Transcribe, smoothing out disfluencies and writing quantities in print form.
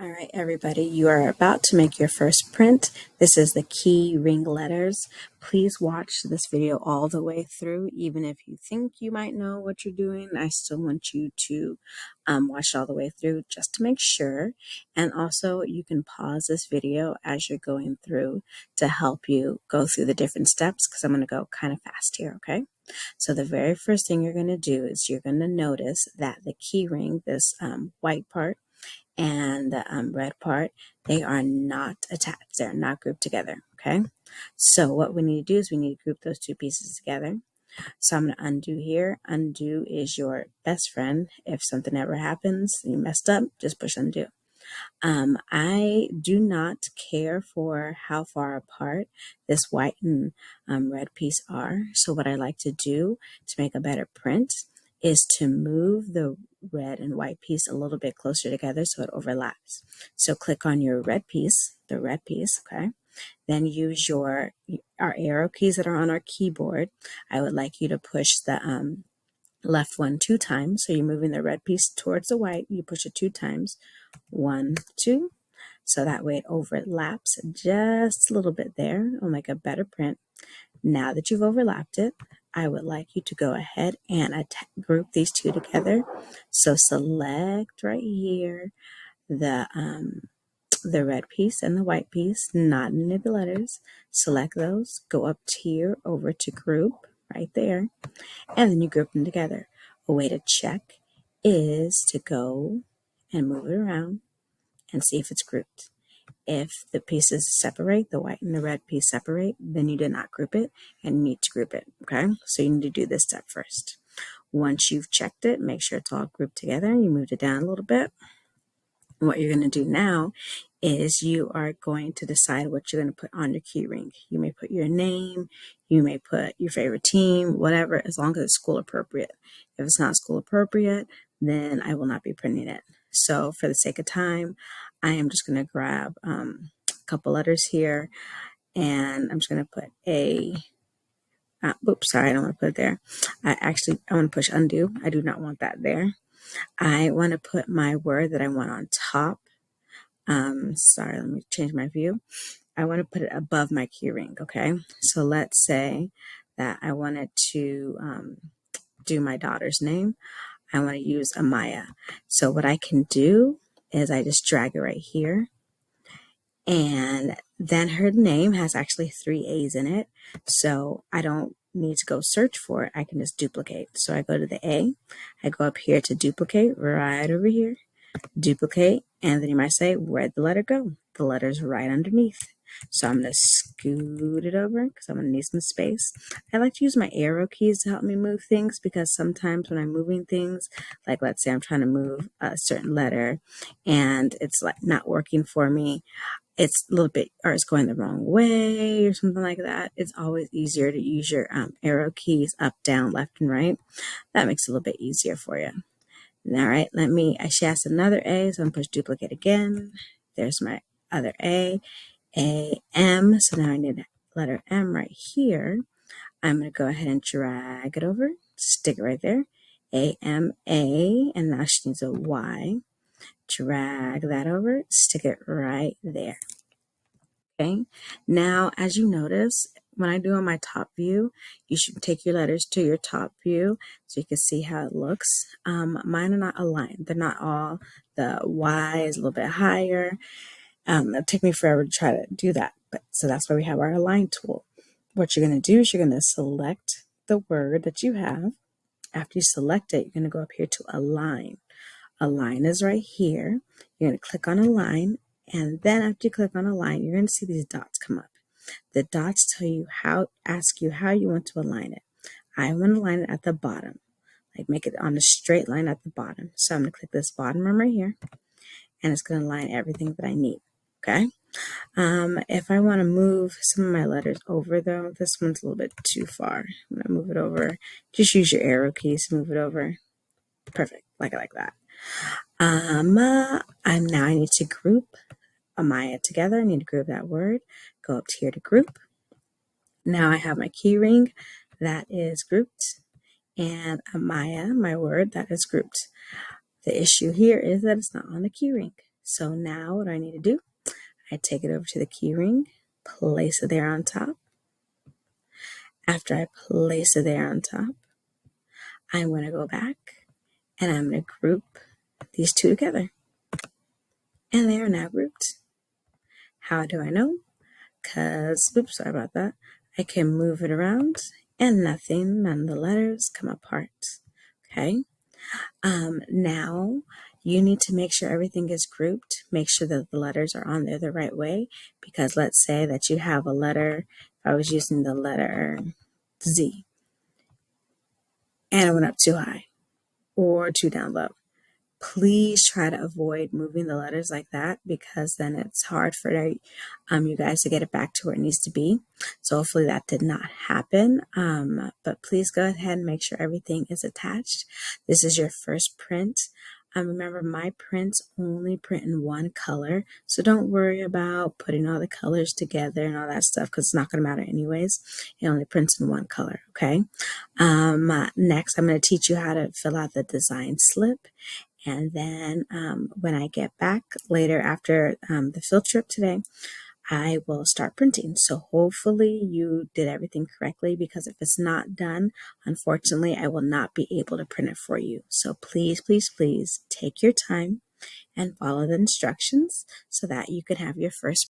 All right, everybody, you are about to make your first print. This is the key ring letters. Please watch this video all the way through. Even if you think you might know what you're doing, I still want you to watch it all the way through just to make sure. And also, you can pause this video as you're going through to help you go through the different steps because I'm going to go kind of fast here, okay? So the very first thing you're going to do is you're going to notice that the key ring, this white part, and the red part, they are not attached. They're not grouped together, okay? So what we need to do is we need to group those two pieces together. So I'm going to undo here. Undo is your best friend. If something ever happens, you messed up, just push undo. I do not care for how far apart this white and red piece are. So what I like to do to make a better print is to move the red and white piece a little bit closer together so it overlaps. So click on your red piece, the red piece, okay? Then use our arrow keys that are on our keyboard. I would like you to push the left one 2 times. So you're moving the red piece towards the white. You push it 2 times. 1, 2. So that way it overlaps just a little bit there. It'll make a better print. Now that you've overlapped it, I would like you to go ahead and group these two together. So select right here the red piece and the white piece, not any of the letters. Select those, go up here over to group right there, and then you group them together. A way to check is to go and move it around and see if it's grouped. If the pieces separate, the white and the red piece separate, then you did not group it and you need to group it, okay? So you need to do this step first. Once you've checked it, make sure it's all grouped together. You moved it down a little bit. What you're going to do now is you are going to decide what you're going to put on your key ring. You may put your name, you may put your favorite team, whatever, as long as it's school appropriate. If it's not school appropriate, then I will not be printing it. So for the sake of time, I am just going to grab a couple letters here, and I'm just going to put oops, sorry, I don't want to put it there. I want to push undo. I do not want that there. I want to put my word that I want on top. Sorry, let me change my view. I want to put it above my key ring, okay? So let's say that I wanted to do my daughter's name. I want to use Amaya. So what I can do is I just drag it right here. And then her name has actually 3 A's in it. So I don't need to go search for it. I can just duplicate. So I go to the A. I go up here to duplicate right over here. Duplicate, and then you might say, where'd the letter go? The letter's right underneath. So I'm going to scoot it over because I'm going to need some space. I like to use my arrow keys to help me move things because sometimes when I'm moving things, like let's say I'm trying to move a certain letter and it's like not working for me, it's a little bit, or it's going the wrong way or something like that. It's always easier to use your arrow keys up, down, left, and right. That makes it a little bit easier for you. All right, she asked another A, so I'm going to push duplicate again. There's my other A, M. So now I need a letter M right here. I'm going to go ahead and drag it over, stick it right there. A-M-A, and now she needs a Y. Drag that over, stick it right there. Okay, now as you notice, when I do on my top view, you should take your letters to your top view so you can see how it looks. Mine are not aligned. They're not all, the Y is a little bit higher. It'll take me forever to try to do that. But so that's why we have our align tool. What you're going to do is you're going to select the word that you have. After you select it, you're going to go up here to align. Align is right here. You're going to click on align. And then after you click on align, you're going to see these dots come up. The dots ask you how you want to align it. I want to align it at the bottom, like make it on a straight line at the bottom. So I'm going to click this bottom one right here, and it's going to align everything that I need. Okay. If I want to move some of my letters over though, this one's a little bit too far. I'm going to move it over. Just use your arrow keys to move it over. Perfect. Like that. Now I need to group Amaya together. I need to group that word. Go up here to group. Now I have my key ring that is grouped and Amaya, my word, that is grouped. The issue here is that it's not on the key ring. So now what do I need to do? I take it over to the key ring, place it there on top. After I place it there on top, I'm going to go back and I'm going to group these two together. And they are now grouped. How do I know? Because, oops, sorry about that. I can move it around and none of the letters come apart. Okay. Now you need to make sure everything is grouped. Make sure that the letters are on there the right way. Because let's say that you have a letter, if I was using the letter Z and it went up too high or too down low. Please try to avoid moving the letters like that because then it's hard for you guys to get it back to where it needs to be. So hopefully that did not happen. But please go ahead and make sure everything is attached. This is your first print. Remember, my prints only print in one color, so don't worry about putting all the colors together and all that stuff because it's not going to matter anyways. It only prints in one color, okay? Next, I'm going to teach you how to fill out the design slip. And then when I get back later after the field trip today, I will start printing. So hopefully you did everything correctly because if it's not done, unfortunately, I will not be able to print it for you. So please, please, please take your time and follow the instructions so that you can have your first